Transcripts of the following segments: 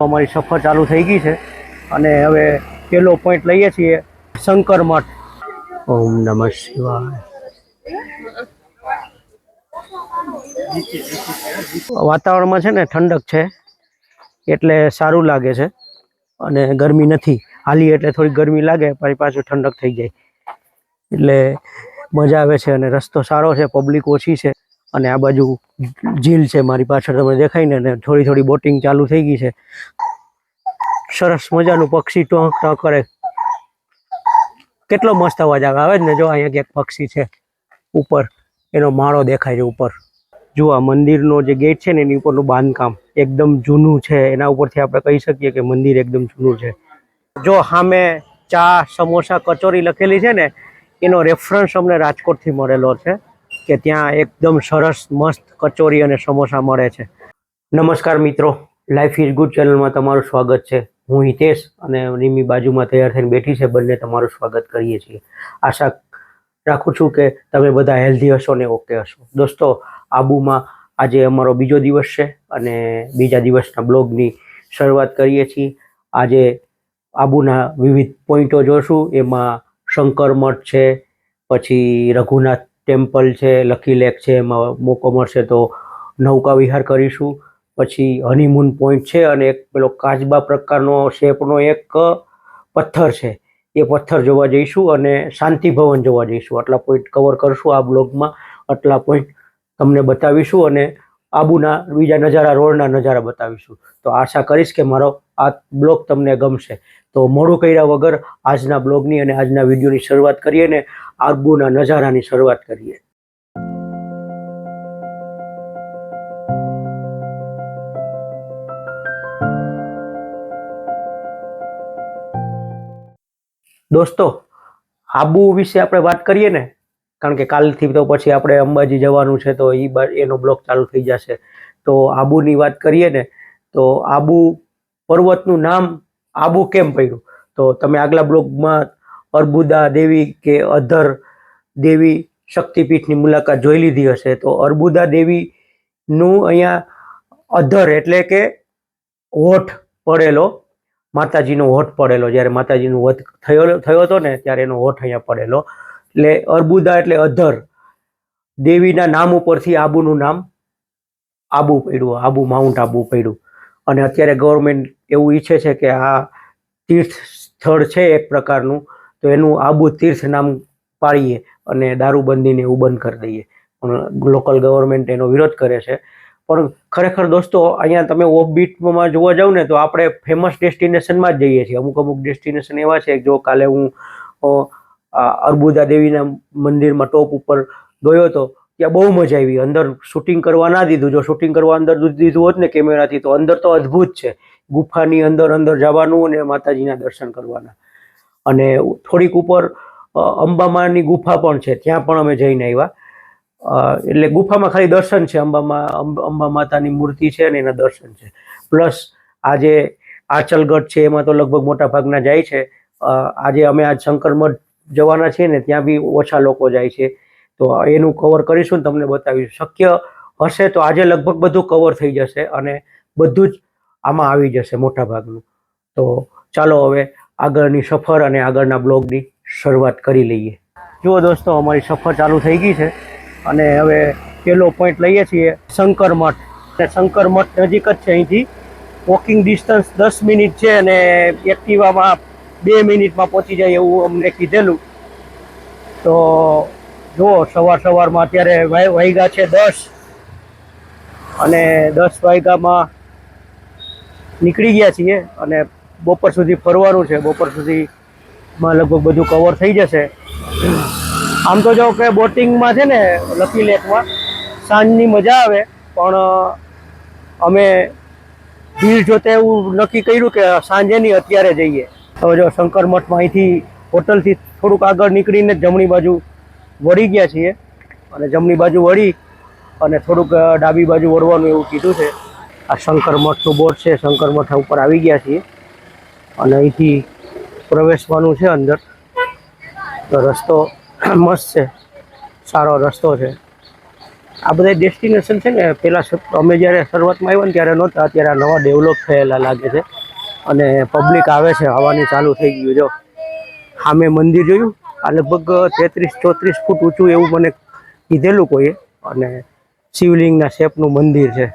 અમારી સફર ચાલુ થઈ ગઈ છે અને હવે પેલો પોઈન્ટ લઈએ છીએ શંકર મઠ. ઓમ નમઃ શિવાય. વાતાવરણમાં છે ને ઠંડક છે એટલે સારું લાગે છે અને ગરમી નથી. હાલી એટલે થોડી ગરમી લાગે પછી પાછું ઠંડક થઈ જાય એટલે મજા આવે છે અને રસ્તો સારો છે, પબ્લિક ઓછી છે અને આ બાજુ ઝીલ છે મારી પાછળ તમે દેખાય ને, થોડી થોડી બોટિંગ ચાલુ થઈ ગઈ છે. સરસ મજાનું પક્ષી ટોંક ટોંક કરે, કેટલો મસ્ત અવાજ આવે જ ને. જો અહીંયા ક્યાંક પક્ષી છે ઉપર, એનો માળો દેખાય છે ઉપર. જો આ મંદિરનો જે ગેટ છે ને એની ઉપરનું બાંધકામ એકદમ જૂનું છે, એના ઉપરથી આપણે કહી શકીએ કે મંદિર એકદમ જૂનું છે. જો સામે ચા સમોસા કચોરી લખેલી છે ને એનો રેફરન્સ અમને રાજકોટથી મળેલો છે કે ત્યાં એકદમ સરસ મસ્ત કચોરી અને સમોસા મળે છે. નમસ્કાર મિત્રો, લાઈફ ઇઝ ગુડ ચેનલમાં તમારું સ્વાગત છે. હું હિતેશ અને નિમી બાજુમાં તૈયાર થઈને બેઠી છે, બંને તમારું સ્વાગત કરીએ છીએ. આશા રાખું છું કે તમે બધા હેલ્ધી હશો ને ઓકે હશો. દોસ્તો, આબુમાં આજે અમારો બીજો દિવસ છે અને બીજા દિવસના બ્લોગની શરૂઆત કરીએ છીએ. આજે આબુના વિવિધ પોઈન્ટો જોશું. એમાં શંકર મઠ છે, પછી રઘુનાથ ટેમ્પલ છે, લકી લેક છે, એમાં મોકો મળશે તો નૌકા વિહાર કરીશું. પછી હનીમૂન પોઈન્ટ છે અને એક પેલો કાચબા પ્રકારનો શેપનો એક પથ્થર છે, એ પથ્થર જોવા જઈશું અને શાંતિ ભવન જોવા જઈશું. આટલા પોઈન્ટ કવર કરશું આ બ્લોગમાં. આટલા પોઈન્ટ તમને બતાવીશું અને આબુના બીજા નજારા, રોડના નજારા બતાવીશું. તો આશા કરીશ કે મારો આ બ્લોગ તમને ગમશે. તો મોડું કર્યા વગર આજના બ્લોગની અને આજના વિડીયોની શરૂઆત કરીએ ને આબુના નજારાની શરૂઆત કરીએ. દોસ્તો, આબુ વિશે આપણે વાત કરીએ ને, કારણ કે કાલથી તો પછી આપણે અંબાજી જવાનું છે તો એનો બ્લોગ ચાલુ થઈ જશે. તો આબુની વાત કરીએ ને તો આબુ પર્વતનું નામ આબુ કેમ પડ્યું તો તમે આગલા બ્લોગમાં અર્બુદા દેવી કે અધર દેવી શક્તિપીઠની મુલાકાત જોઈ લીધી હશે. તો અર્બુદા દેવીનું અહીંયા અધર એટલે કે હોઠ પડેલો, માતાજીનો હોઠ પડેલો, જ્યારે માતાજીનો વધ થયો હતો ને ત્યારે એનો હોઠ અહીંયા પડેલો. એટલે અર્બુદા એટલે અધર દેવીના નામ ઉપરથી આબુનું નામ આબુ પડ્યું, આબુ માઉન્ટ આબુ પડ્યું. અને અત્યારે ગવર્મેન્ટ એવું ઈચ્છે છે કે આ તીર્થ સ્થળ છે એક પ્રકારનું, તો એનું આબુ તીર્થ નામ પાડીએ અને દારૂબંધીને એવું બંધ કરી દઈએ. પણ લોકલ ગવર્મેન્ટ એનો વિરોધ કરે છે. પણ ખરેખર દોસ્તો, અહીંયા તમે ઓફ બીટમાં જોવા જાવ ને તો આપણે ફેમસ ડેસ્ટિનેશનમાં જ જઈએ છીએ. અમુક અમુક ડેસ્ટિનેશન એવા છે. જો કાલે હું અર્બુદા દેવીના મંદિરમાં ટોપ ઉપર ગયો હતો, ત્યાં બહુ મજા આવી. અંદર શૂટિંગ કરવા ના દીધું. જો શૂટિંગ કરવા અંદર દીધું હોત ને કેમેરાથી તો અંદર તો અદ્ભુત છે. ગુફાની અંદર જવાનું અને માતાજીના દર્શન કરવાના. અને થોડીક ઉપર અંબામાની ગુફા પણ છે, ત્યાં પણ અમે જઈને આવ્યા. એટલે ગુફામાં ખાલી દર્શન છે, અંબા માતાની મૂર્તિ છે અને એના દર્શન છે. પ્લસ આજે આચલગઢ છે એમાં તો લગભગ મોટા ભાગના જાય છે. આજે અમે આજ શંકર મઠ જવાના છીએ ને ત્યાં બી ઓછા લોકો જાય છે. તો એનું કવર કરીશું ને તમને બતાવીશું. શક્ય હશે તો આજે લગભગ બધું કવર થઈ જશે અને બધું જ આમાં આવી જશે મોટા ભાગનું. તો ચાલો હવે આગળની સફર અને આગળના બ્લોગની શરૂઆત કરી લઈએ. જુઓ દોસ્તો, અમારી સફર ચાલુ થઈ ગઈ છે અને હવે પેલો પોઈન્ટ લઈએ છીએ શંકર મઠ. શંકર મઠ નજીક જ છે, અહીંથી વોકિંગ ડિસ્ટન્સ 10 મિનિટ છે અને એક્ટિવામાં 2 મિનિટમાં પહોંચી જાય એવું અમને કીધેલું. તો જુઓ, સવારમાં અત્યારે વાગ્યા છે 10 અને 10 વાગ્યામાં નીકળી ગયા છીએ અને બપોર સુધી ફરવાનું છે. બપોર સુધીમાં લગભગ બધું કવર થઈ જશે. આમ તો જો કે બોટિંગમાં છે ને લકી લેકમાં સાંજની મજા આવે, પણ અમે ભીડ જોતે એવું નક્કી કર્યું કે સાંજે નહીં અત્યારે જઈએ. હવે જો શંકર મઠમાં અહીંથી હોટલથી થોડુંક આગળ નીકળીને જમણી બાજુ વળી ગયા છીએ અને જમણી બાજુ વળી અને થોડુંક ડાબી બાજુ વળવાનું એવું કીધું છે. આ શંકર મઠનું બોર્ડ છે. શંકર મઠ ઉપર આવી ગયા છીએ અને અહીંથી પ્રવેશવાનું છે અંદર. તો રસ્તો મસ્ત છે, સારો રસ્તો છે. આ બધા ડેસ્ટિનેશન છે ને પેલા અમે જ્યારે શરૂઆતમાં આવ્યા ને ત્યારે નહોતા, અત્યારે આ નવા ડેવલપ થયેલા લાગે છે અને પબ્લિક આવે છે, આવવાની ચાલુ થઈ ગયું. જો સામે મંદિર જોયું, આ લગભગ 33-34 ફૂટ ઊંચું એવું મને કીધેલું કોઈએ, અને શિવલિંગના શેપનું મંદિર છે.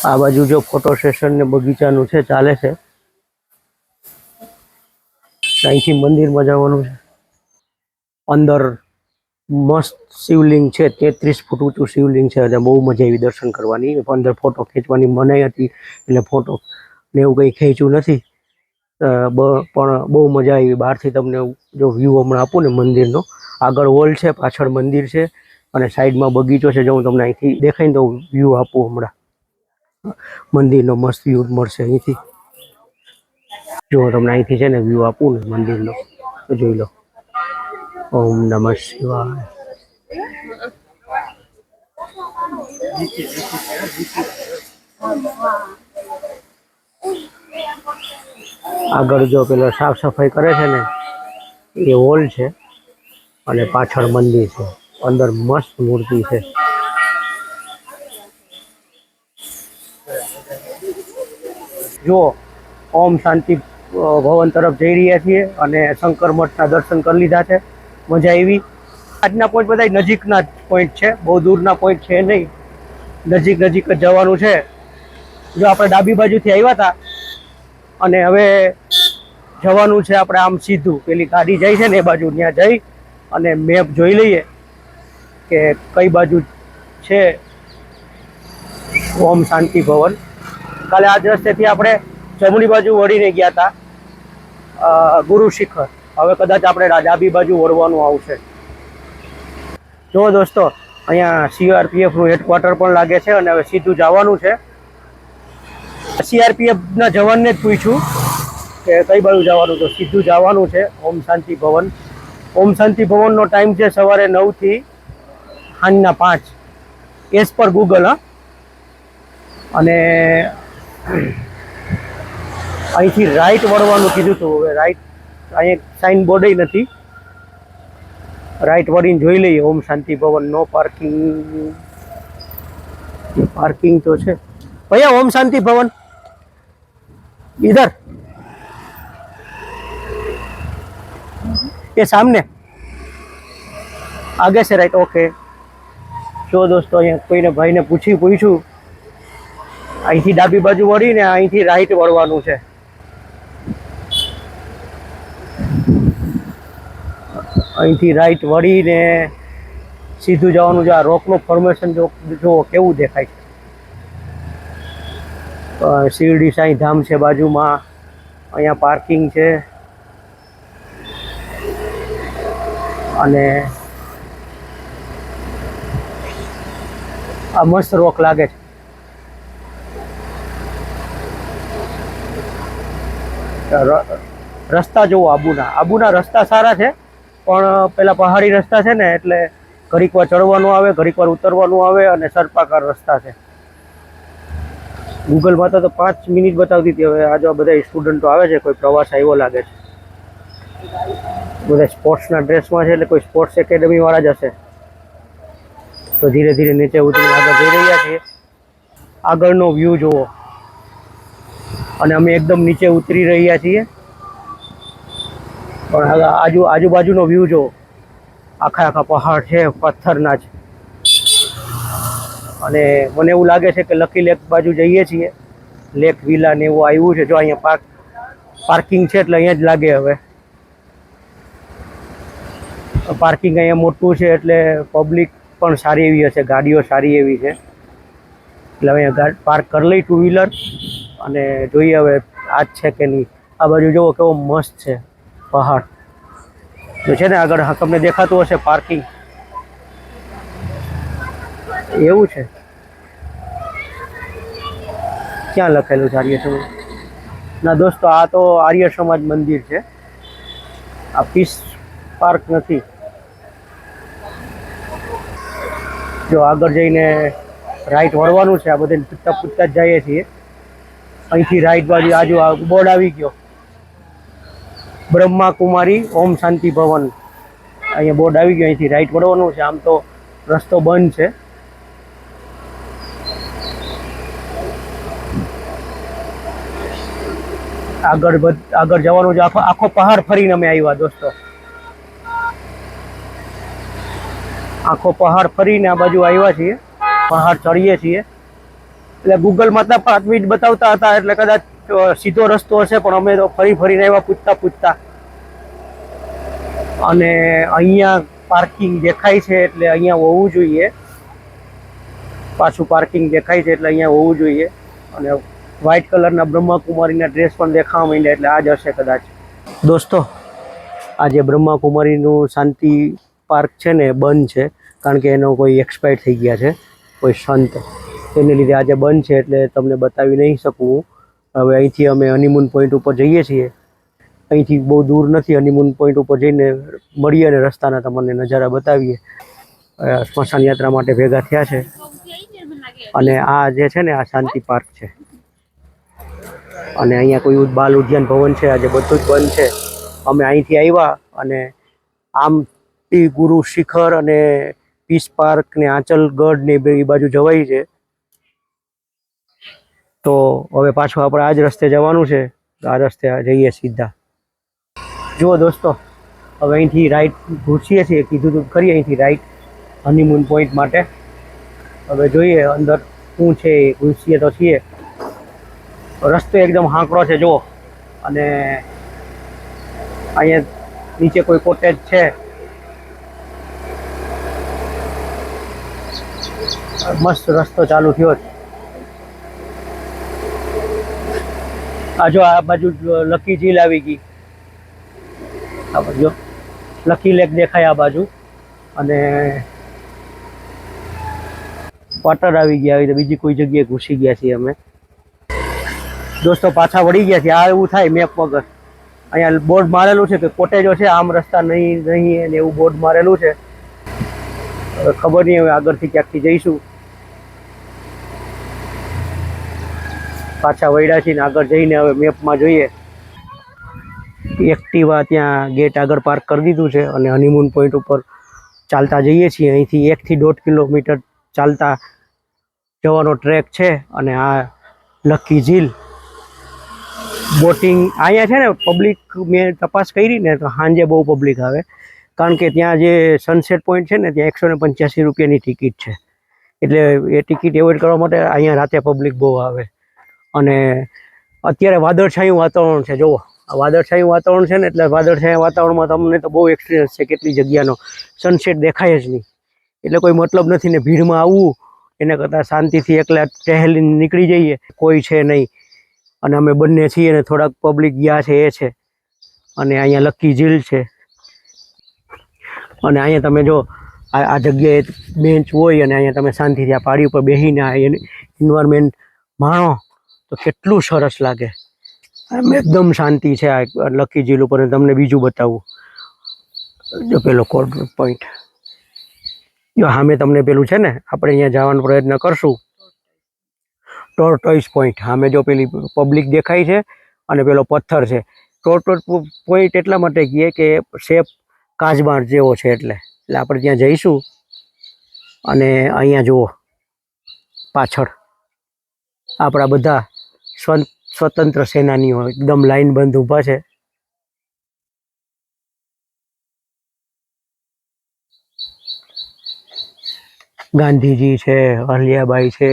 આ બાજુ જો ફોટો સેશન ને બગીચાનું છે, ચાલે છે. અહીંથી મંદિરમાં જવાનું છે. અંદર મસ્ત શિવલિંગ છે, 33 ફૂટ ઊંચું શિવલિંગ છે અને બહુ મજા આવી દર્શન કરવાની. અંદર ફોટો ખેંચવાની મનાઈ હતી એટલે ફોટો ને એવું કંઈ ખેંચ્યું નથી, પણ બહુ મજા આવી. બહારથી તમને જો વ્યૂ હમણાં આપું ને મંદિરનો, આગળ વોલ છે, પાછળ મંદિર છે અને સાઈડમાં બગીચો છે. જો હું તમને અહીંથી દેખાઈને તો વ્યૂ આપું, હમણાં મંદિરનો મસ્ત વ્યૂ મળશે અહીંથી. જો તમને અહીંથી છે ને વ્યૂ આપું ને મંદિરનો, તો જોઈ લો. ઓમ નમઃ શિવાય. આગળ જો પેલો સાફ સફાઈ કરે છે ને એ હોલ છે અને પાછળ મંદિર છે. અંદર મસ્ત મૂર્તિ છે. જો ઓમ શાંતિ ભવન તરફ જઈ રહ્યા છીએ અને શંકર મઠના દર્શન કરી લીધા છે. મજા આવી. આજના પોઈન્ટ બધા નજીકના પોઈન્ટ છે, બહુ દૂરના પોઈન્ટ છે નહીં, નજીક નજીક જ જવાનું છે. જો આપણે ડાબી બાજુથી આવ્યા હતા અને હવે જવાનું છે આપણે આમ સીધું, પેલી ગાડી જાય છે ને એ બાજુ, ત્યાં જઈ અને મેપ જોઈ લઈએ કે કઈ બાજુ છે ઓમ શાંતિ ભવન. કાલે આ જ રસ્તેથી આપણે જમણી બાજુ વળીને ગયા હતા ગુરુ શિખર. હવે કદાચ આપણે ડાબી બાજુ વળવાનું આવશે. જો દોસ્તો, અહીંયા CRPFનું હેડક્વાર્ટર પણ લાગે છે અને હવે સીધું જવાનું છે. CRPFના જવાનને જ પૂછ્યું કે કઈ બાજુ જવાનું, તો સીધું જવાનું છે ઓમ શાંતિ ભવન. ઓમ શાંતિ ભવનનો ટાઈમ છે સવારે 9 થી સાંજના 5, એઝ પર ગૂગલ. અને અહીંથી રાઈટ વળવાનું કીધું હતું. હવે રાઈટ, અહીંયા સાઇન બોર્ડ નથી, રાઈટ વળીને જોઈ લઈએ. ઓમ શાંતિ ભવન, નો પાર્કિંગ. પાર્કિંગ તો છે ભૈયા. ઓમ શાંતિ ભवन इधर, ये सामने, आगे से राइट. ओके. જો દોસ્તો, અહીંયા કોઈને ભાઈને પૂછ્યું, અહીંથી ડાબી બાજુ વળીને અહીંથી રાઈટ વળવાનું છે. અહીંથી રાઈટ વળીને સીધું જવાનું છે. આ રોકનું ફોર્મેશન જો કેવું દેખાય છે. શિરડી સાંઈ ધામ છે બાજુમાં. અહીંયા પાર્કિંગ છે અને આ મસ્ત રોક લાગે છે. રસ્તા જુઓ આબુના રસ્તા સારા છે, પણ પેલા પહાડી રસ્તા છે ને એટલે ઘડીક વાર ચડવાનું આવે, ઘડીક વાર ઉતરવાનું આવે અને સર્પાકાર રસ્તા છે. ગૂગલમાં તો 5 મિનિટ બતાવતી હતી. હવે આ જો બધા સ્ટુડન્ટો આવે છે, કોઈ પ્રવાસ આવ્યો લાગે છે. બધા સ્પોર્ટ્સના ડ્રેસમાં છે એટલે કોઈ સ્પોર્ટ્સ એકેડમી વાળા જ હશે. તો ધીરે ધીરે નીચે ઉતરીને આગળ જઈ રહ્યા છીએ. આગળનો વ્યૂ જુઓ અને અમે એકદમ નીચે ઉતરી રહ્યા છીએ, પણ આજુબાજુનો વ્યૂ જુઓ. આખા પહાડ છે, પથ્થરના જ. અને મને એવું લાગે છે કે લકી લેક બાજુ જઈએ છીએ. લેક વિલા ને એવું આવ્યું છે. જો અહીંયા પાર્કિંગ છે એટલે અહીંયા જ લાગે. હવે પાર્કિંગ અહીંયા મોટું છે એટલે પબ્લિક પણ સારી એવી હશે, ગાડીઓ સારી એવી છે. એટલે અહીંયા પાર્ક કરી લઈ 2 વ્હીલર અને જોઈએ હવે આ જ છે કે નહીં. આ બાજુ જુઓ કેવો મસ્ત છે પહાડ. જો છે ને આગળ તમને દેખાતું હશે પાર્કિંગ, એવું છે. ક્યાં લખેલું છે આર્ય સમાજ? ના દોસ્તો, આ તો આર્ય સમાજ મંદિર છે, આ પીસ પાર્ક નથી. જો આગળ જઈને રાઈટ વળવાનું છે. આ બધે પૂછતા જ જઈએ છીએ. અહીંથી રાઈટ બાજુ બોર્ડ આવી ગયો, બ્રહ્માકુમારી ઓમ શાંતિ ભવન. અહીંયા બોર્ડ આવી ગયો. અહીંથી રાઈટ વળવાનું છે. આમ તો રસ્તો બંધ છે, આગળ જવાનું છે. આખો પહાડ ફરીને અમે આવ્યા દોસ્તો. આખો પહાડ ફરીને આ બાજુ આવ્યા છીએ, પહાડ ચડીએ છીએ. એટલે ગૂગલ માતા 5 મિનિટ બતાવતા હતા, એટલે કદાચ સીધો રસ્તો હશે, પણ અમે તો ફરીને આવ્યા પૂછતા. અને અહીંયા પાર્કિંગ દેખાય છે, એટલે અહીંયા હોવું જોઈએ. પાછું પાર્કિંગ દેખાય છે એટલે અહીંયા હોવું જોઈએ. અને વ્હાઇટ કલરના બ્રહ્માકુમારીના ડ્રેસ પણ દેખાવા માંડ્યા, એટલે આ જ હશે કદાચ. દોસ્તો, આ જે બ્રહ્માકુમારીનું શાંતિ પાર્ક છે ને, બંધ છે, કારણ કે એનો કોઈ એક્સપાયર થઈ ગયા છે, કોઈ સંત, એને લીધે આજે બંધ છે. એટલે તમને બતાવી નહીં શકું. હવે અહીંથી અમે હનીમૂન પોઈન્ટ ઉપર જઈએ છીએ. અહીંથી બહુ દૂર નથી. હનીમૂન પોઈન્ટ ઉપર જઈને મળીએ અને રસ્તાના તમને નજારા બતાવીએ. સ્મશાન યાત્રા માટે ભેગા થયા છે. અને આ જે છે ને, આ શાંતિ પાર્ક છે. અને અહીંયા કોઈ બાલ ઉદ્યાન ભવન છે, આજે બધું જ બંધ છે. અમે અહીંથી આવ્યા અને આમથી ગુરુ શિખર અને પીસ પાર્ક ને આંચલગઢ ને એ બાજુ જવાય છે. તો હવે પાછું આપણે આ જ રસ્તે જવાનું છે. આ રસ્તે જઈએ સીધા. જુઓ દોસ્તો, હવે અહીંથી રાઈટ ઘૂસીએ છીએ, કીધું તો કરીએ અહીંથી રાઈટ હનીમૂન પોઈન્ટ માટે. હવે જોઈએ અંદર શું છે, ઘૂસીએ તો છીએ. રસ્તો એકદમ હાંકડો છે જુઓ. અને અહીંયા નીચે કોઈ કોટેજ છે. મસ્ત રસ્તો ચાલુ થયો છે. આ જો આ બાજુ લકી ઝીલ આવી ગઈ. આ બાજુ લકી લેક દેખાય આ બાજુ. અને ક્વાર્ટર આવી ગયા. આવી તો બીજી કોઈ જગ્યાએ ઘૂસી ગયા છીએ અમે દોસ્તો. પાછા વળી ગયા છીએ. આ એવું થાય મેપ વગર. અહીંયા બોર્ડ મારેલું છે કે કોટેજો છે, આમ રસ્તા નહીં અને એવું બોર્ડ મારેલું છે. હવે ખબર નહીં, હવે આગળથી ક્યાંકથી જઈશું. પાછા વળ્યા છીએ ને આગળ જઈને હવે મેપમાં જોઈએ. એક્ટિવા ત્યાં ગેટ આગળ પાર્ક કરી દીધું છે અને હનીમૂન પોઈન્ટ ઉપર ચાલતા જઈએ છીએ. અહીંથી 1 થી 1.5 કિલોમીટર ચાલતા જવાનો ટ્રેક છે. અને આ લકી ઝીલ બોટિંગ અહીંયા છે ને. પબ્લિક મેં તપાસ કરી ને તો સાંજે બહુ પબ્લિક આવે, કારણ કે ત્યાં જે સનસેટ પોઈન્ટ છે ને, ત્યાં 185 રૂપિયાની ટિકિટ છે. એટલે એ ટિકિટ એવોઇડ કરવા માટે અહીંયા રાતે પબ્લિક બહુ આવે. અને અત્યારે વાદળછાયું વાતાવરણ છે. જુઓ, આ વાદળછાયું વાતાવરણ છે ને, એટલે વાદળછાયા વાતાવરણમાં તમને તો બહુ એક્સપિરિયન્સ છે. કેટલી જગ્યાનો સનસેટ દેખાય જ નહીં, એટલે કોઈ મતલબ નથી ને ભીડમાં આવવું. એના કરતાં શાંતિથી એકલા ટહેલીને નીકળી જઈએ. કોઈ છે નહીં અને અમે બંને છીએ ને થોડાક પબ્લિક ગયા છે એ છે. અને અહીંયા લકી ઝીલ છે. અને અહીંયા તમે જો આ જગ્યાએ બેન્ચ હોય અને અહીંયા તમે શાંતિથી આ પાડી ઉપર બેસીને આ એન્વાયરમેન્ટ માણો તો કેટલું સરસ લાગે. એકદમ શાંતિ છે આ લકી ઝીલ ઉપર. તમને બીજું બતાવું. જો પેલો કોડ પોઈન્ટ, જો સામે તમને પેલું છે ને, આપણે અહીંયા જવાનો પ્રયત્ન કરશું. ટોર્ટોઇસ પોઈન્ટ સામે જો પેલી પબ્લિક દેખાય છે અને પેલો પથ્થર છે. ટોર્ટોઇસ પોઈન્ટ એટલા માટે કહીએ કે શેપ કાચબાર જેવો છે, એટલે આપણે ત્યાં જઈશું. અને અહીંયા જુઓ પાછળ આપણા બધા સ્વતંત્ર સેનાનીઓ એકદમ લાઈન બંધ ઊભા છે. ગાંધીજી છે, અહલ્યાબાઈ છે,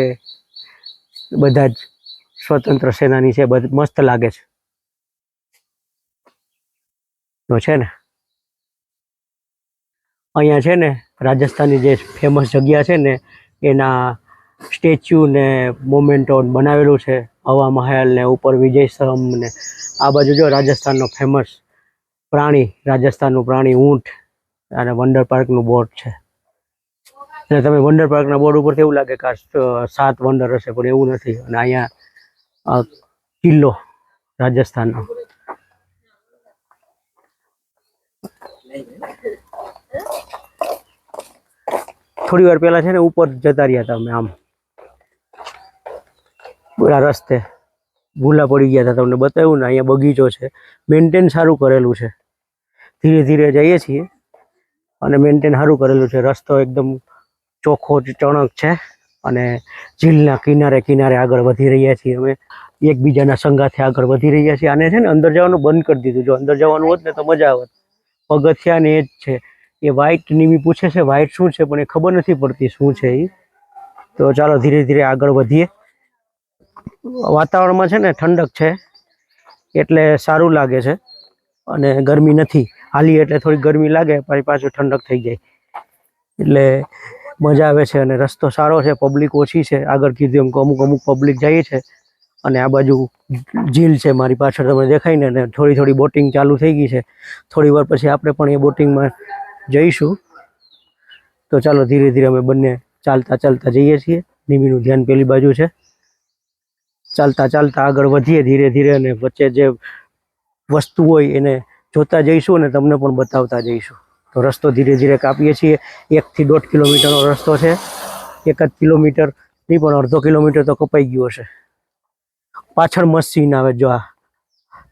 બધા જ સ્વતંત્ર સેનાની છે. બધું મસ્ત લાગે છે. તો છે ને અહીંયા છે ને રાજસ્થાનની જે ફેમસ જગ્યા છે ને, એના સ્ટેચ્યુ ને મોમેન્ટો બનાવેલું છે. હવા મહેલ ને ઉપર વિજય સ્તંભ ને આ બાજુ જો રાજસ્થાનનો ફેમસ પ્રાણી, રાજસ્થાનનું પ્રાણી ઊંટ. અને વંડર પાર્કનું બોર્ડ છે. એટલે તમે વંડર પાર્કના બોર્ડ ઉપરથી એવું લાગે કે 7 વંડર હશે, પણ એવું નથી. અને અહીંયા કિલ્લો રાજસ્થાનનો. થોડી વાર પહેલા છે ને ઉપર જતા રહ્યા હતા અમે, આમ પૂરા રસ્તે ભૂલા પડી ગયા હતા. તમને બતાવ્યું ને, અહીંયા બગીચો છે. મેન્ટેન સારું કરેલું છે. ધીરે ધીરે જઈએ છીએ અને મેન્ટેન સારું કરેલું છે. રસ્તો એકદમ ચોખ્ખો ચણક છે. અને ઝીલના કિનારે કિનારે આગળ વધી રહ્યા છીએ અમે. એકબીજાના સંગાથે આગળ વધી રહ્યા છીએ. આને છે ને અંદર જવાનું બંધ કરી દીધું. જો અંદર જવાનું હોત ને તો મજા આવત. પગથિયા ને એ જ છે. એ વ્હાઈટ નિમી પૂછે છે વ્હાઈટ શું છે, પણ એ ખબર નથી પડતી શું છે એ. તો ચાલો ધીરે ધીરે આગળ વધીએ. વાતાવરણમાં છે ને ઠંડક છે એટલે સારું લાગે છે, અને ગરમી નથી. હાલી એટલે થોડી ગરમી લાગે, પછી પાછું ઠંડક થઈ જાય એટલે મજા આવે છે. અને રસ્તો સારો છે, પબ્લિક ઓછી છે. આગળ કીધું એમ અમુક અમુક પબ્લિક જાય છે. અને આ બાજુ ઝીલ છે મારી પાછળ તમને દેખાય ને, અને થોડી થોડી બોટિંગ ચાલુ થઈ ગઈ છે. થોડી વાર પછી આપણે પણ એ બોટિંગમાં જઈશું. તો ચાલો ધીરે ધીરે અમે બંને ચાલતા ચાલતા જઈએ છીએ. નિમીનું ધ્યાન પેલી બાજુ છે. ચાલતા ચાલતા આગળ વધીએ ધીરે ધીરે, અને વચ્ચે જે વસ્તુ હોય એને જોતા જઈશું અને તમને પણ બતાવતા જઈશું. તો રસ્તો ધીરે ધીરે કાપીએ છીએ. 1 થી 1.5 કિલોમીટરનો રસ્તો છે. 1 જ કિલોમીટર નહીં પણ અડધો કિલોમીટર તો કપાઈ ગયો હશે. પાછળ મસ્ત સીન આવે જો આ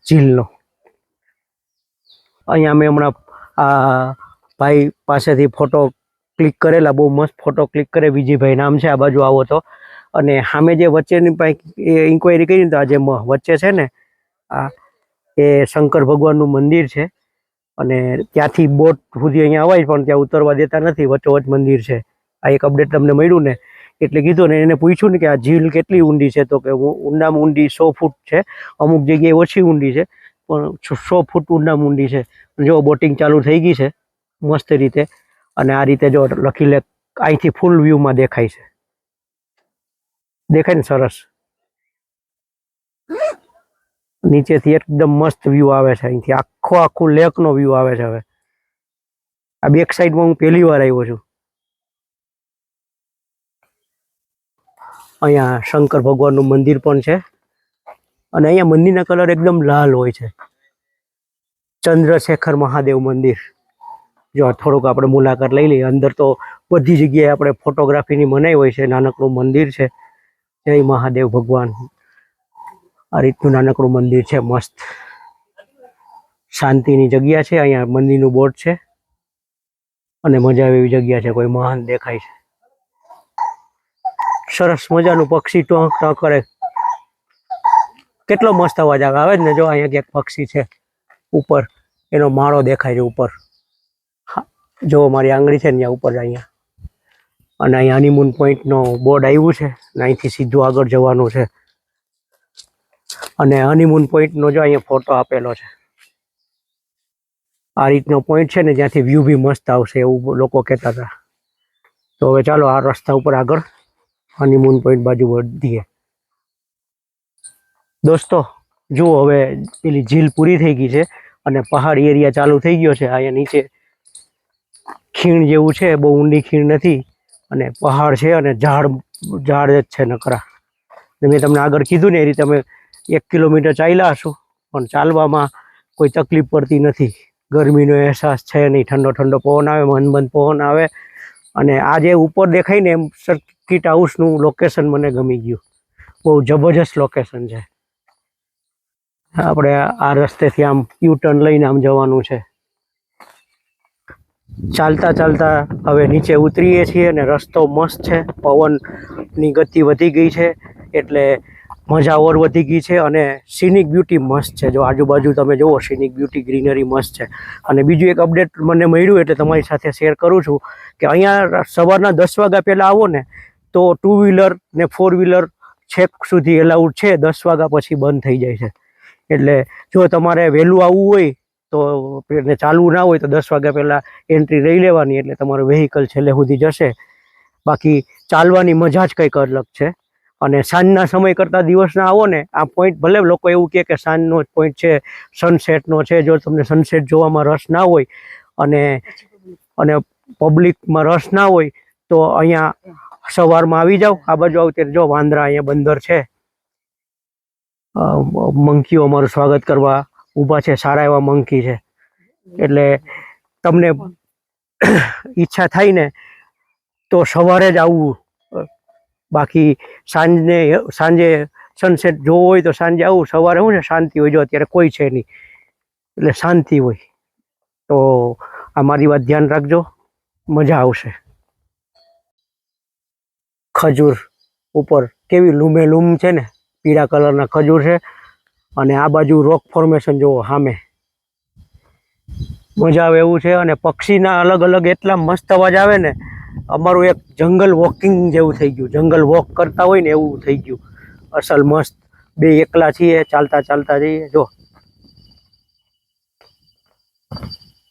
ઝીલનો. અહીંયા અમે હમણાં આ ભાઈ પાસેથી ફોટો ક્લિક કરેલા, બહુ મસ્ત ફોટો ક્લિક કરે. વિજયભાઈ નામ છે. આ બાજુ આવો તો, અને સામે જે વચ્ચેની ઇન્ક્વાયરી કરી તો આ જે વચ્ચે છે ને આ એ શંકર ભગવાનનું મંદિર છે. અને ત્યાંથી બોટ સુધી અહીંયા અવાય પણ ત્યાં ઉતરવા દેતા નથી. વચ્ચોવચ મંદિર છે. આ એક અપડેટ તમને મળ્યું ને એટલે કીધું. ને એને પૂછ્યું ને કે આ ઝીલ કેટલી ઊંડી છે, તો કે ઊંડામાં ઊંડી 100 ફૂટ છે. અમુક જગ્યાએ ઓછી ઊંડી છે, પણ 100 ફૂટ ઊંડામાં ઊંડી છે. જો બોટિંગ ચાલુ થઈ ગઈ છે મસ્ત રીતે. અને આ રીતે જો લખી લે, અહીંથી ફૂલ વ્યૂમાં દેખાય છે. દેખાય ને સરસ. નીચેથી એકદમ મસ્ત વ્યૂ આવે છે. અહીંથી આખું લેકનો વ્યૂ આવે છે. હવે આ બેક સાઈડમાં હું પહેલી વાર આવ્યો છું. અહીંયા શંકર ભગવાનનું મંદિર પણ છે. અને અહીંયા મંદિરના કલર એકદમ લાલ હોય છે. ચંદ્રશેખર મહાદેવ મંદિર. જો થોડુંક આપણે મુલાકાત લઈ લઈએ. અંદર તો બધી જગ્યાએ આપણે ફોટોગ્રાફીની મનાઈ હોય છે. નાનકડું મંદિર છે. જય મહાદેવ ભગવાન. આ રીતનું નાનકડું મંદિર છે. મસ્ત શાંતિની જગ્યા છે. અહીંયા મંદિરનું બોર્ડ છે, અને મજા આવે એવી જગ્યા છે. કોઈ મહાન દેખાય છે. સરસ મજાનું પક્ષી ટોંક ટોંક કરે. કેટલો મસ્ત અવાજ આવે જ ને. જો અહીંયા ક્યાંક પક્ષી છે ઉપર, એનો માળો દેખાય છે ઉપર. જો મારી આંગળી છે ને ત્યાં ઉપર અહીંયા. અને અહીંયા હનીમૂન પોઈન્ટનો બોર્ડ આવ્યું છે. અહીંથી સીધું આગળ જવાનું છે. અને હનીમૂન પોઈન્ટનો જો અહીંયા ફોટો આપેલો છે. આ રીતનો પોઈન્ટ છે ને, જ્યાંથી વ્યૂ બી મસ્ત આવશે એવું લોકો કહેતા હતા. તો હવે ચાલો આ રસ્તા ઉપર આગળ હનીમૂન પોઈન્ટ બાજુ વધીએ. દોસ્તો જુઓ, હવે પેલી ઝીલ પૂરી થઈ ગઈ છે અને પહાડી એરિયા ચાલુ થઈ ગયો છે. અહીંયા નીચે ખીણ જેવું છે, બહુ ઊંડી ખીણ નથી. અને પહાડ છે અને ઝાડ જ છે નકરા. મેં તમને આગળ કીધું ને એ રીતે અમે 1 કિલોમીટર ચાલ્યા હશું, પણ ચાલવામાં કોઈ તકલીફ પડતી નથી. ગરમીનો અહેસાસ છે નહીં. ઠંડો ઠંડો પવન આવે, મંદ પવન આવે. અને આ જે ઉપર દેખાય ને એમ સર્કિટ હાઉસનું લોકેશન મને ગમી ગયું. બહુ જબરજસ્ત લોકેશન છે. આપણે આ રસ્તેથી આમ યુટર્ન લઈને આમ જવાનું છે. ચાલતા ચાલતા હવે નીચે ઉતરીએ છીએ, અને રસ્તો મસ્ત છે. પવનની ગતિ વધી ગઈ છે એટલે મજા ઓર વધી ગઈ છે. અને સિનિક બ્યુટી મસ્ત છે. જો આજુબાજુ તમે જુઓ, સિનિક બ્યુટી, ગ્રીનરી મસ્ત છે. અને બીજું એક અપડેટ મને મળ્યું એટલે તમારી સાથે શેર કરું છું કે અહીંયા સવારના 10 વાગ્યા પહેલાં આવો ને તો 2 વ્હીલર ને 4 વ્હીલર છેક સુધી એલાઉડ છે. 10 વાગ્યા પછી બંધ થઈ જાય છે. એટલે જો તમારે વહેલું આવવું હોય તો ચાલવું ના હોય તો 10 વાગ્યા પહેલાં એન્ટ્રી લઈ લેવાની, એટલે તમારું વ્હીકલ છેલ્લે સુધી જશે. બાકી ચાલવાની મજા જ કંઈક અલગ છે. અને સાંજના સમય કરતાં દિવસના આવો ને, આ પોઈન્ટ ભલે લોકો એવું કહે કે સાંજનો પોઈન્ટ છે, સનસેટનો છે. જો તમને સનસેટ જોવામાં રસ ના હોય અને પબ્લિકમાં રસ ના હોય તો અહીંયા સવારમાં આવી જાઓ. આ બાજુ આવો ત્યારે જો વાંદરા અહીંયા બંદર છે. મંકીઓ અમારું સ્વાગત કરવા ઊભા છે. સારા એવા મંકી છે. એટલે તમને ઈચ્છા થાય ને તો સવારે જ આવવું. બાકી સાંજે સનસેટ જોવો હોય તો સાંજે આવું. સવારે શું છે, શાંતિ હોય. જો અત્યારે કોઈ છે નહીં એટલે શાંતિ હોય. તો આ મારી વાત ધ્યાન રાખજો, મજા આવશે. ખજૂર ઉપર કેવી લૂમે લૂમ છે ને, પીળા કલરના ખજૂર છે અને આ બાજુ રોક ફોર્મેશન જુઓ સામે, મજા આવે એવું છે. અને પક્ષીના અલગ અલગ એટલા મસ્ત અવાજ આવે ને, અમારું એક જંગલ વોકિંગ જેવું થઈ ગયું, જંગલ વોક કરતા હોય ને એવું થઈ ગયું. અસલ મસ્ત બે એકલા છીએ, ચાલતા ચાલતા જઈએ. જો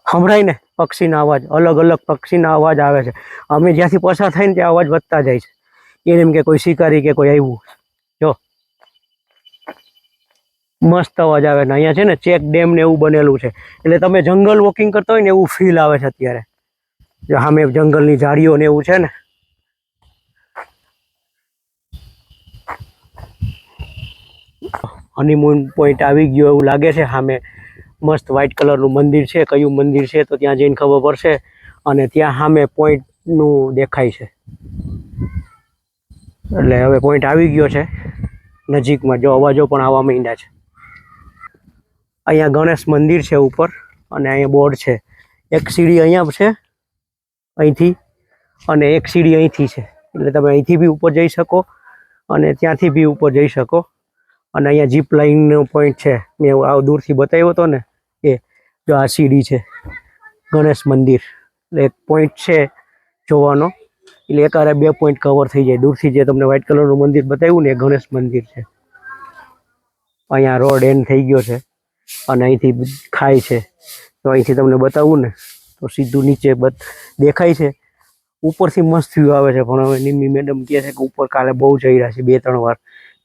સંભળાય ને પક્ષીના અવાજ, અલગ અલગ પક્ષીના અવાજ આવે છે. અમે જ્યાંથી પસાર થાય ને ત્યાં અવાજ વધતા જાય છે, એને એમ કે કોઈ શિકારી કે કોઈ આવ્યું. જો મસ્ત અવાજ આવે ને. અહીંયા છે ને ચેક ડેમ ને એવું બનેલું છે, એટલે તમે જંગલ વોકિંગ કરતા હોય ને એવું ફીલ આવે છે અત્યારે. જો સામે જંગલની ઝાડીઓ ને એવું છે ને. હનીમૂન પોઈન્ટ આવી ગયો એવું લાગે છે. સામે મસ્ત વ્હાઈટ કલરનું મંદિર છે, કયું મંદિર છે તો ત્યાં જઈને ખબર પડશે. અને ત્યાં સામે પોઈન્ટનું દેખાય છે, એટલે હવે પોઈન્ટ આવી ગયો છે નજીકમાં. જો અવાજો પણ આવવા માંડ્યા છે. અહીંયા ગણેશ મંદિર છે ઉપર, અને અહીંયા બોર્ડ છે. એક સીડી અહીંયા છે અહીંથી, અને એક સીડી અહીંથી છે, એટલે તમે અહીંથી બી ઉપર જઈ શકો અને ત્યાંથી બી ઉપર જઈ શકો. અને અહીંયા જીપ લાઇનનો પોઈન્ટ છે, મેં આ દૂરથી બતાવ્યો હતો ને એ. જો આ સીડી છે, ગણેશ મંદિર, એટલે એક પોઈન્ટ છે જોવાનો, એટલે એકારે 2 પોઈન્ટ કવર થઈ જાય. દૂરથી જે તમને વ્હાઈટ કલરનું મંદિર બતાવ્યું ને એ ગણેશ મંદિર છે. અહીંયા રોડ એન્ડ થઈ ગયો છે અને અહીંથી ખાય છે, તો અહીંથી તમને બતાવું ને તો સીધું નીચે દેખાય છે. ઉપરથી મસ્ત વ્યૂ આવે છે, પણ હવે નિમ્મી મેડમ કહે છે કે ઉપર કાલે બહુ જઈ રહ્યા છે 2-3 વાર,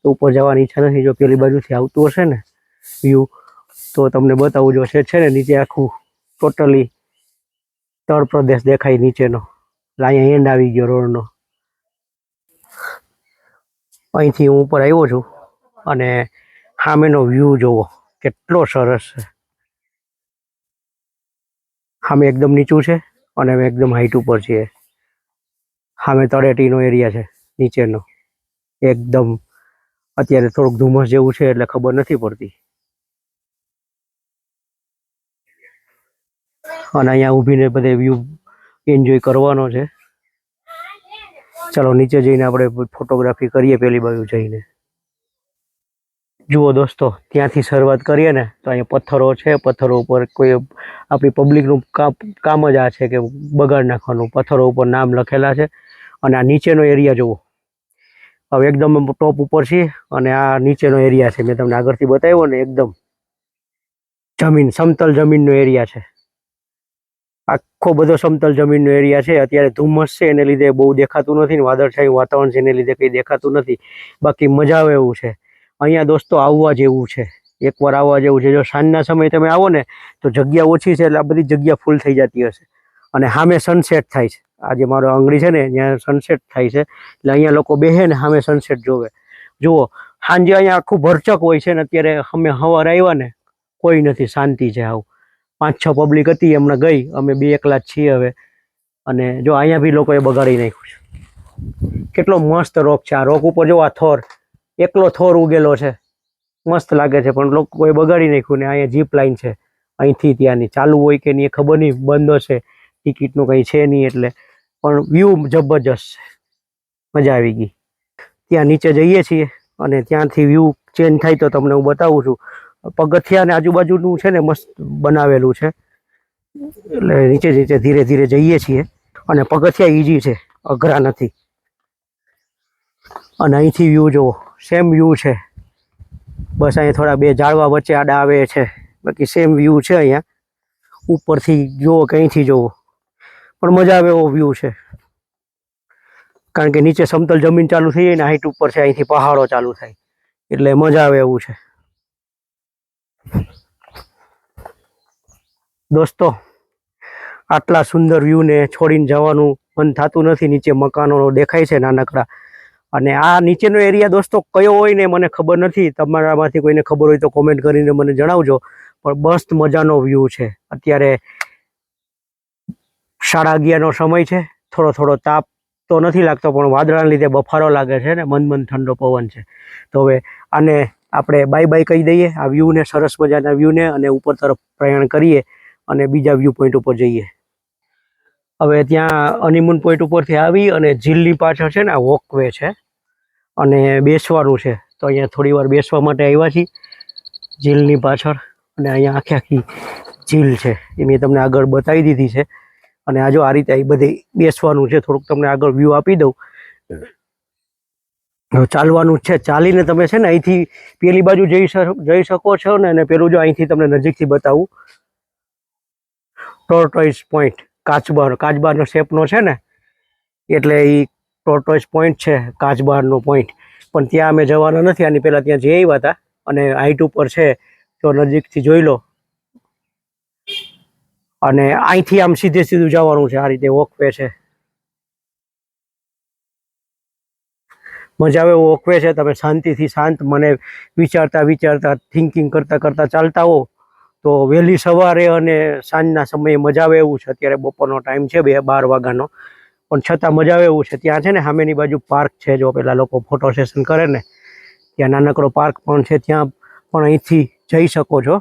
તો ઉપર જવાની ઈચ્છા નથી. જો પેલી બાજુથી આવતું હશે ને વ્યૂ તો તમને બતાવું. જો છે ને નીચે આખું ટોટલી તળ પ્રદેશ દેખાય નીચેનો. અહીંયા એન્ડ આવી ગયો રોડનો. અહીંથી હું ઉપર આવ્યો છું અને સામેનો વ્યૂ જોવો કેટલો સરસ છે. સામે એકદમ નીચું છે અને અમે એકદમ હાઈટ ઉપર છીએ. સામે તળેટીનો એરિયા છે નીચેનો એકદમ. અત્યારે થોડુંક ધુમ્મસ જેવું છે એટલે ખબર નથી પડતી. અને અહીંયા ઊભીને બધે વ્યૂ એન્જોય કરવાનો છે. ચાલો નીચે જઈને આપણે ફોટોગ્રાફી કરીએ પેલી બાજુ જઈને. જુઓ દોસ્તો, ત્યાંથી શરૂઆત કરીએ ને તો અહીંયા પથ્થરો છે. પથ્થરો ઉપર કોઈ આપણી પબ્લિકનું કામ જ આ છે કે બગાડ નાખવાનું. પથ્થરો ઉપર નામ લખેલા છે. અને આ નીચેનો એરિયા જુઓ. હવે એકદમ ટોપ ઉપર છે અને આ નીચેનો એરિયા છે. મેં તમને આગળથી બતાવ્યો ને, એકદમ જમીન, સમતલ જમીનનો એરિયા છે. આખો બધો સમતલ જમીનનો એરિયા છે. અત્યારે ધુમ્મસ છે એને લીધે બહુ દેખાતું નથી ને વાદળછાયું વાતાવરણ છે એને લીધે કંઈ દેખાતું નથી. બાકી મજા આવે એવું છે અહીંયા દોસ્તો. આવવા જેવું છે, એકવાર આવવા જેવું છે. જો સાંજના સમયે તમે આવો ને તો જગ્યા ઓછી છે એટલે આ બધી જગ્યા ફૂલ થઈ જતી હશે. અને સામે સનસેટ થાય છે. આ જે મારો આંગળી છે ને ત્યાં સનસેટ થાય છે, એટલે અહીંયા લોકો બેસે ને સામે સનસેટ જોવે. જુઓ સાંજે અહીંયા આખું ભરચક હોય છે ને અત્યારે અમે સવારે આવ્યા ને કોઈ નથી, શાંતિ છે. આવું 5-6 પબ્લિક હતી, હમણાં ગઈ. અમે 2 એકલા જ છીએ હવે. અને જો અહીંયા બી લોકોએ બગાડી નાખ્યું છે. કેટલો મસ્ત રોક છે. આ રોક ઉપર જો આ થોર, એકલો થોર ઉગેલો છે, મસ્ત લાગે છે, પણ લોકોએ બગાડી નાખ્યું. ને અહીંયા જીપ લાઈન છે, અહીંથી ત્યાંની ચાલુ હોય કે નહીં ખબર નહીં, બંધ હશે, ટિકિટનું કંઈ છે નહીં એટલે. પણ વ્યૂ જબરજસ્ત છે, મજા આવી ગઈ. ત્યાં નીચે જઈએ છીએ અને ત્યાંથી વ્યૂ ચેન્જ થાય તો તમને હું બતાવું છું. પગથિયા ને આજુબાજુનું છે ને મસ્ત બનાવેલું છે, એટલે નીચે નીચે ધીરે ધીરે જઈએ છીએ. અને પગથિયા ઈજી છે, અઘરા નથી. અને અહીંથી વ્યૂ જુઓ, સેમ વ્યૂ છે. બસ અહીંયા થોડા 2 ઝાડવા વચ્ચે આડા આવે છે, બાકી સેમ વ્યૂ છે. અહીંયા ઉપરથી જુઓ કે અહીંથી જુઓ પણ મજા આવે એવો વ્યૂ છે. કારણ કે નીચે સમતલ જમીન ચાલુ થઈ જાય ને, હાઈટ ઉપર છે, અહીંથી પહાડો ચાલુ થાય, એટલે મજા આવે એવું છે. દોસ્તો આટલા સુંદર વ્યૂને છોડીને જવાનું મન થતું નથી. નીચે મકાનો દેખાય છે નાનકડા. અને આ નીચેનો એરિયા દોસ્તો કયો હોય ને મને ખબર નથી. તમારામાંથી કોઈને ખબર હોય તો કોમેન્ટ કરીને મને જણાવજો. પણ મસ્ત મજાનો વ્યૂ છે. અત્યારે 11:30નો સમય છે. થોડો થોડો તાપ તો નથી લાગતો, પણ વાદળાના લીધે બફારો લાગે છે ને મંદ ઠંડો પવન છે. તો હવે આને આપણે બાય બાય કહી દઈએ આ વ્યૂને, સરસ મજાના વ્યૂને, અને ઉપર તરફ પ્રયાણ કરીએ અને બીજા વ્યૂ પોઈન્ટ ઉપર જઈએ. હવે ત્યાં હનીમૂન પોઈન્ટ ઉપરથી આવી અને ઝીલની પાછળ છે ને આ વોકવે છે અને બેસવાનું છે. તો અહીંયા થોડી વાર બેસવા માટે આવ્યા છીએ ઝીલની પાછળ, અને અહીંયા આખી ઝીલ છે એ મેં તમને આગળ બતાવી દીધી છે. અને આ જો આ રીતે એ બધી બેસવાનું છે. થોડુંક તમને આગળ વ્યૂ આપી દઉં. ચાલવાનું છે, ચાલીને તમે છે ને અહીંથી પેલી બાજુ જઈ શકો છો ને. અને પેલું જો અહીંથી તમને નજીકથી બતાવું, ટોર્ટોઇઝ પોઈન્ટ, કાચબાનો શેપનો છે ને, એટલે એ ટોર્ટોઇઝ પોઈન્ટ છે, કાચબારનો પોઈન્ટ. પણ ત્યાં અમે જવાના નથી, આની પહેલાં ત્યાં જઈ આવ્યા હતા. અને હાઈટ ઉપર છે તો નજીકથી જોઈ લો. અને અહીંથી આમ સીધું જવાનું છે. આ રીતે વોકવે છે, મજા આવે એવો વોકવે છે. તમે શાંતિથી શાંત મને વિચારતા થિંકિંગ કરતા ચાલતા હો તો વહેલી સવારે અને સાંજના સમયે મજા આવે એવું છે. અત્યારે બપોરનો ટાઈમ છે 12 વાગ્યાનો, પણ છતાં મજા આવે એવું છે. ત્યાં છે ને સામેની બાજુ પાર્ક છે, જો પેલા લોકો ફોટો સેશન કરે ને ત્યાં નાનકડો પાર્ક પણ છે, ત્યાં પણ અહીંથી જઈ શકો છો.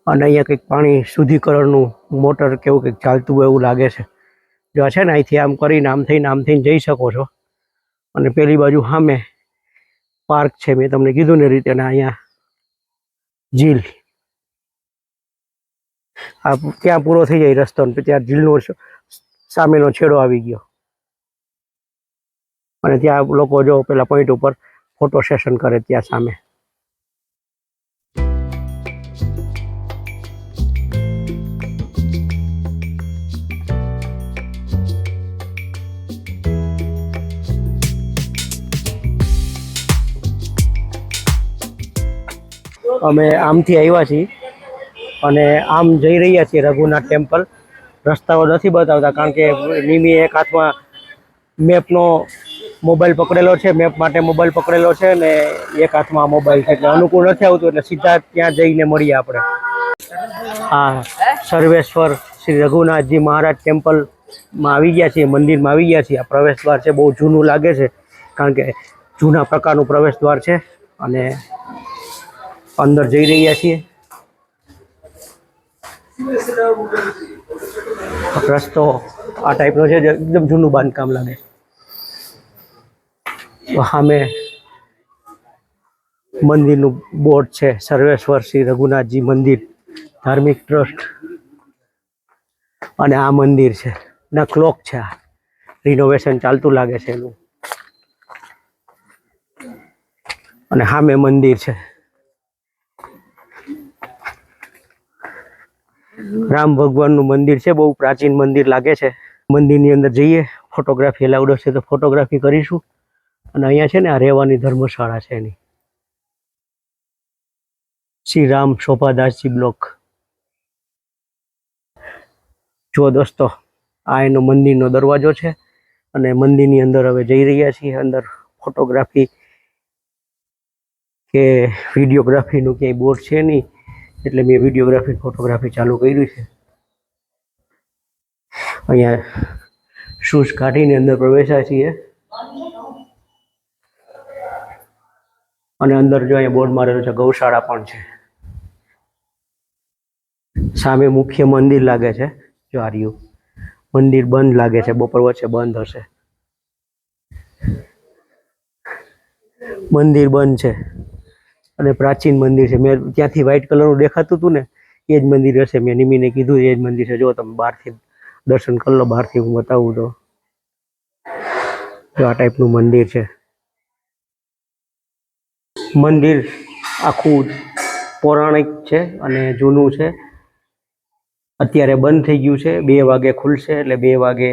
અને અહીંયા કંઈક પાણી શુદ્ધિકરણનું મોટર કેવું કંઈક ચાલતું હોય એવું લાગે છે. જો છે ને અહીંથી આમ કરીને આમ થઈને જઈ શકો છો. અને પેલી બાજુ સામે પાર્ક છે, મેં તમને કીધું ને રીતે. અને અહીંયા ઝીલ, આ ત્યાં પૂરો થઈ જાય રસ્તો, ને ત્યાં ઝીલનો સામેનો છેડો આવી ગયો. અને ત્યાં લોકો જો પેલા પોઈન્ટ ઉપર ફોટો સેશન કરે ત્યાં સામે. અમે આમથી આવ્યા છીએ અને આમ જઈ રહ્યા છીએ રઘુનાથ ટેમ્પલ. રસ્તાઓ નથી બતાવતા કારણ કે નિમી એક હાથમાં મેપનો મોબાઈલ પકડેલો છે, મેપ માટે મોબાઈલ પકડેલો છે, ને એક હાથમાં મોબાઈલ છે, એટલે અનુકૂળ નથી આવતું. એટલે સીધા ત્યાં જઈને મળીએ આપણે. હા, સર્વેશ્વર શ્રી રઘુનાથજી મહારાજ ટેમ્પલમાં આવી ગયા છીએ, મંદિરમાં આવી ગયા છીએ. આ પ્રવેશ દ્વાર છે, બહુ જૂનું લાગે છે કારણ કે જૂના પ્રકારનું પ્રવેશ દ્વાર છે. અને અંદર જઈ રહ્યા છીએ. રસ્તો આ ટાઈપનો છે, એકદમ જૂનું બાંધકામ લાગે. સામે મંદિરનું બોર્ડ છે, સર્વેશ્વર શ્રી રઘુનાથજી મંદિર ધાર્મિક ટ્રસ્ટ. અને આ મંદિર છે ના ક્લોક છે, આ રિનોવેશન ચાલતું લાગે છે એનું. અને સામે મંદિર છે, રામ ભગવાનનું મંદિર છે, બહુ પ્રાચીન મંદિર લાગે છે. મંદિરની અંદર જઈએ, ફોટોગ્રાફી એલાઉડ હશે તો ફોટોગ્રાફી કરીશું. અને અહીંયા છે ને આ રહેવાની ધર્મશાળા છે એની, શ્રી રામ શોભાદાસજી બ્લોક. જો દોસ્તો, આ એનો મંદિરનો દરવાજો છે. અને મંદિરની અંદર હવે જઈ રહ્યા છીએ. અંદર ફોટોગ્રાફી કે વિડીયોગ્રાફીનું ક્યાંય બોર્ડ છે નહીં, એટલે મેં વિડીયોગ્રાફી ફોટોગ્રાફી ચાલુ કર્યું છે. અહીંયા શૂઝ કાઢીને અંદર પ્રવેશ્યા છીએ. અને અંદર જો અહીંયા બોર્ડ મારેલું છે, ગૌશાળા પણ છે. સામે મુખ્ય મંદિર લાગે છે, જો આ રહ્યું મંદિર બંધ લાગે છે, બપોર વચ્ચે બંધ હશે. મંદિર બંધ છે અને પ્રાચીન મંદિર છે. મેં ત્યાંથી વ્હાઈટ કલરનું દેખાતું હતું ને, એ જ મંદિર હશે. મેં નિમીને કીધું એ જ મંદિર છે. જો તમે બહારથી દર્શન કરી લો, બહારથી હું બતાવું તો જો આ ટાઈપનું મંદિર છે. મંદિર આખું પૌરાણિક છે અને જૂનું છે. અત્યારે બંધ થઈ ગયું છે. 2 વાગે ખુલશે, એટલે 2 વાગે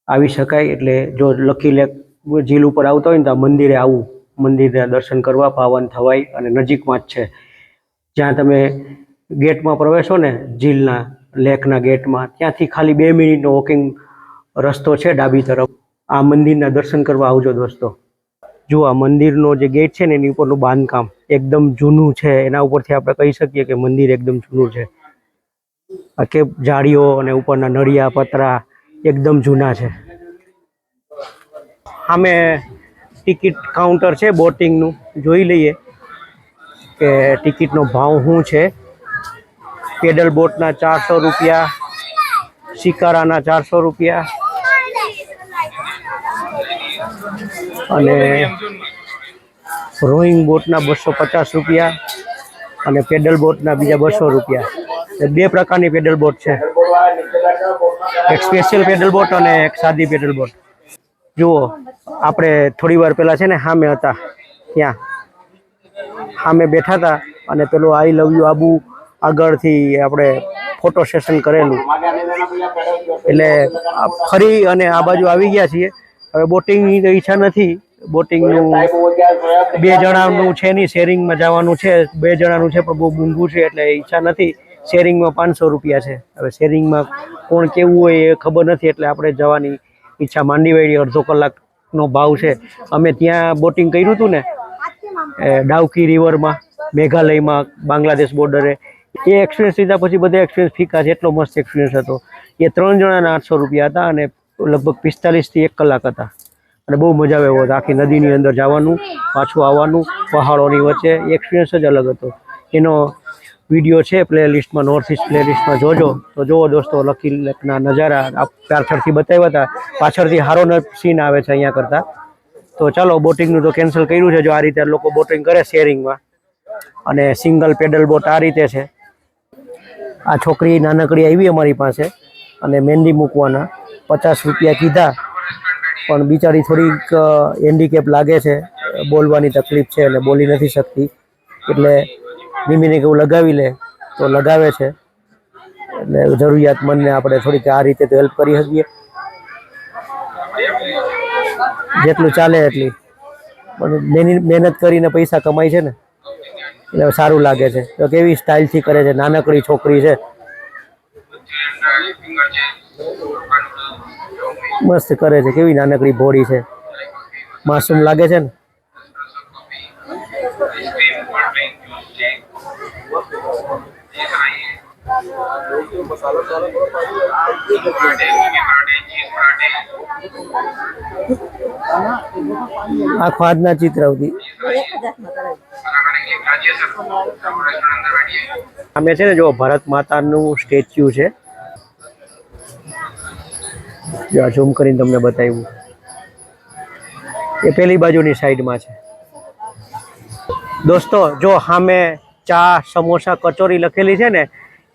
આવી શકાય. એટલે જો લકી લેક ઝીલ ઉપર આવતા હોય ને તો આ મંદિરે આવવું, મંદિરના દર્શન કરવા, પાવન થવાય. અને નજીકમાં જ છે. જ્યાં તમે ગેટમાં પ્રવેશો ને, ઝીલના લેકના ગેટમાં, ત્યાંથી ખાલી 2 મિનિટનો વોકિંગ રસ્તો છે ડાબી તરફ. આ મંદિરના દર્શન કરવા આવજો દોસ્તો. જો આ મંદિરનો જે ગેટ છે ને એની ઉપરનું બાંધકામ એકદમ જૂનું છે. એના ઉપરથી આપણે કહી શકીએ કે મંદિર એકદમ જૂનું છે. આ કે જાળીઓ અને ઉપરના નળિયા પતરા એકદમ જૂના છે. સામે ટિકિટ કાઉન્ટર છે બોટિંગનું, જોઈ લઈએ કે ટિકિટનો ભાવ શું છે. પેડલ બોટના 400 રૂપિયા, શિકારાના 400 રૂપિયા. અને રોઈંગ બોટના 250 રૂપિયા અને પેડલ બોટના બીજા 200 રૂપિયા. બે પ્રકારની પેડલ બોટ છે, એક સ્પેશિયલ પેડલ બોટ અને એક સાદી પેડલ બોટ. જુઓ, આપણે થોડી વાર પહેલાં છે ને સામે હતા, ત્યાં સામે બેઠા હતા અને પેલું આઈ લવ યુ આબુ આગળથી આપણે ફોટો સેશન કરેલું, એટલે ફરી અને આ બાજુ આવી ગયા છીએ. હવે બોટિંગની તો ઈચ્છા નથી, બોટિંગનું 2 જણાનું છે નહીં, શેરિંગમાં જવાનું છે. 2 જણાનું છે પણ બહુ મોંઘું છે એટલે ઈચ્છા નથી. શેરિંગમાં 500 રૂપિયા છે. હવે શેરિંગમાં કોણ કેવું હોય એ ખબર નથી, એટલે આપણે જવાની ઈચ્છા માંડી વાળી. અડધો કલાકનો ભાવ છે. અમે ત્યાં બોટિંગ કર્યું હતું ને ડાઉકી રિવરમાં, મેઘાલયમાં, બાંગ્લાદેશ બોર્ડરે, એ એક્સપિરિયન્સ લીધા પછી બધા એક્સપિરિયન્સ ફીકા છે. એટલો મસ્ત એક્સપિરિયન્સ હતો. એ 3 જણાના 800 રૂપિયા હતા અને લગભગ 45 થી 1 કલાક હતા અને બહુ મજા આવે એવો હતો. આખી નદીની અંદર જવાનું, પાછું આવવાનું, પહાડોની વચ્ચે, એક્સપિરિયન્સ જ અલગ હતો. એનો વિડીયો છે પ્લેલિસ્ટમાં, નોર્થ ઇસ્ટ પ્લેલિસ્ટમાં જોજો. તો જુઓ દોસ્તો, લકી લેકના નજારા પાછળથી બતાવ્યા હતા. પાછળથી સારો સીન આવે છે અહીંયા કરતાં. તો ચાલો, બોટિંગનું તો કેન્સલ કર્યું છે. જો આ રીતે લોકો બોટિંગ કરે શેરિંગમાં, અને સિંગલ પેડલ બોટ આ રીતે છે. આ છોકરી નાનકડી આવી અમારી પાસે અને મહેંદી મૂકવાના 50 રૂપિયા કીધા, પણ બિચારી થોડીક હેન્ડીકેપ લાગે છે, બોલવાની તકલીફ છે એટલે બોલી નથી શકતી. એટલે નિમીને કેવું લગાવી લે તો લગાવે છે. એટલે જરૂરિયાતમંદને આપણે થોડીક આ રીતે તો હેલ્પ કરી શકીએ, જેટલું ચાલે એટલી. પણ મહેનત કરીને પૈસા કમાય છે ને, એટલે સારું લાગે છે. તો કેવી સ્ટાઇલથી કરે છે, નાનકડી છોકરી છે, મસ્ત કરે છે. કેવી નાનકડી ભોળી છે, માસૂમ લાગે છે ને. આખો આજના ચિત્ર હતી. અમે છે ને જો ભારત માતાનું સ્ટેચ્યુ છે, જો ઝૂમ કરીને તમને બતાવ્યું, એ પેલી બાજુની સાઈડમાં છે. દોસ્તો, જો સામે ચા, સમોસા, કચોરી લખેલી છે ને,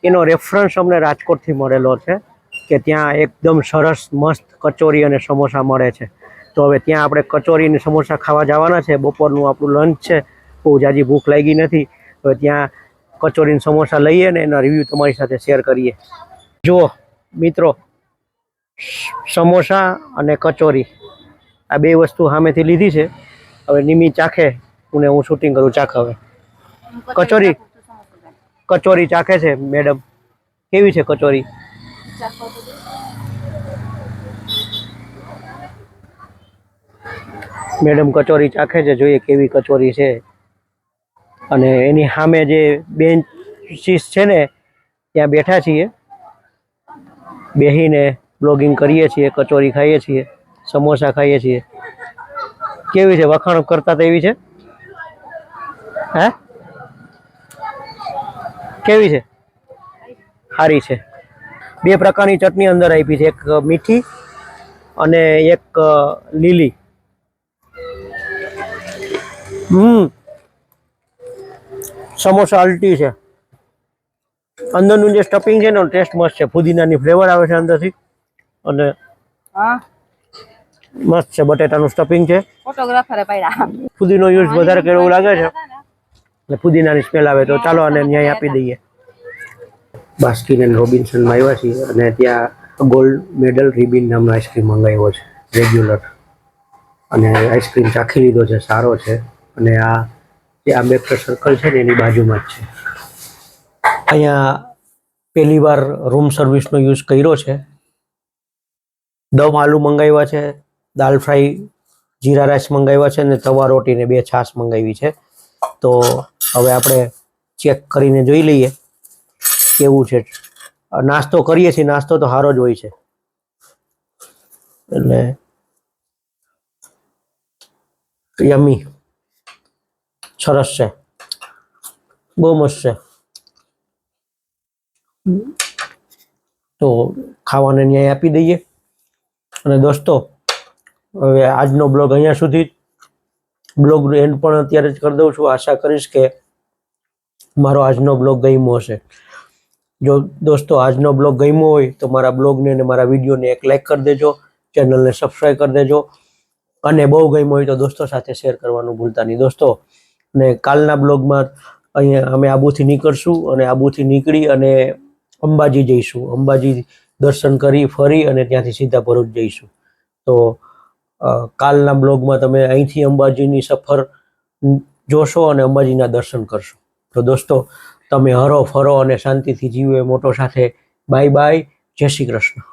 એનો રેફરન્સ અમને રાજકોટથી મળેલો છે કે ત્યાં એકદમ સરસ મસ્ત કચોરી અને સમોસા મળે છે. તો હવે ત્યાં આપણે કચોરી અને સમોસા ખાવા જવાના છે. બપોરનું આપણું લંચ છે, બહુ જાજી ભૂખ લાગી નથી. હવે ત્યાં કચોરી અને સમોસા લઈએ ને એના રિવ્યૂ તમારી સાથે શેર કરીએ. જુઓ મિત્રો, સમોસા અને કચોરી આ 2 વસ્તુ સામેથી લીધી છે. હવે નિમી ચાખે, હું શૂટિંગ કરું. ચાખ હવે કચોરી ચાખે છે મેડમ. કેવી છે કચોરી? મેડમ કચોરી ચાખે છે, જોઈએ કેવી કચોરી છે. અને એની સામે જે બેન્ચીસ છે ને, ત્યાં બેઠા છીએ, બેહીને બ્લોગિંગ કરીએ છીએ, કચોરી ખાઈએ છીએ, સમોસા ખાઈએ છીએ. કેવી છે? વખાણ કરતા તો એવી છે. હે, કેવી છે? સારી છે. 2 પ્રકારની ચટણી અંદર આપી છે, એક મીઠી અને એક લીલી. સમોસા અલ્ટી છે. અંદરનું જે સ્ટફિંગ છે ને, ટેસ્ટ મસ્ત છે. ફુદીનાની ફ્લેવર આવે છે અંદરથી, અને મસ્ત છે. બટેટાનું સ્ટફિંગ છે. ફુદીનો યુઝ વધારે કર્યો એવું લાગે છે, એટલે ફુદીનાની સ્મેલ આવે. તો ચાલો આને ન્યાય આપી દઈએ. બાસ્કીન એન્ડ રોબિન્સનમાં આવ્યા છીએ અને ત્યાં ગોલ્ડ મેડલ રિબિન નામનો આઈસ્ક્રીમ મંગાવ્યો છે, રેગ્યુલર. અને આઈસ્ક્રીમ ચાખી લીધો છે, સારો છે. અને આ જે આંબેડકર સર્કલ છે ને, એની બાજુમાં જ છે. અહીંયા પહેલી વાર રૂમ સર્વિસનો યુઝ કર્યો છે. દમ આલુ મંગાવ્યા છે, દાલ ફ્રાય, જીરા રાઈસ મંગાવ્યા છે અને તવા રોટી ને 2 છાશ મંગાવી છે. તો હવે આપણે ચેક કરીને જોઈ લઈએ કેવું છે. નાસ્તો કરીએ છીએ, નાસ્તો તો સારો જ હોય છે. એટલે યમી, સરસ છે, બહુ મસ્ત છે. તો ખાવાને ન્યાય આપી દઈએ. અને દોસ્તો, હવે આજનો બ્લોગ અહીંયા સુધી. બ્લોગનું એન્ડ પણ અત્યારે જ કરી દઉં છું. આશા કરીશ કે મારો આજનો બ્લોગ ગમ્યો હશે. જો દોસ્તો આજનો બ્લોગ ગમ્યો હોય તો મારા બ્લોગને અને મારા વિડીયોને એક લાઈક કરી દેજો, ચેનલને સબસ્ક્રાઈબ કરી દેજો, અને બહુ ગમ્યો હોય તો દોસ્તો સાથે શેર કરવાનું ભૂલતા નહીં દોસ્તો. ને કાલના બ્લોગમાં અહીંયા અમે આબુથી નીકળશું અને આબુથી નીકળી અને અંબાજી જઈશું. અંબાજી દર્શન કરી ફરી અને ત્યાંથી સીધા ભરૂચ જઈશું. તો કાલના બ્લોગમાં તમે અહીંથી અંબાજીની સફર જોશો અને અંબાજીના દર્શન કરશો. તો દોસ્તો તમે હરો ફરો અને શાંતિથી જીવો એ મોટો સાથે બાય બાય. જય શ્રી કૃષ્ણ.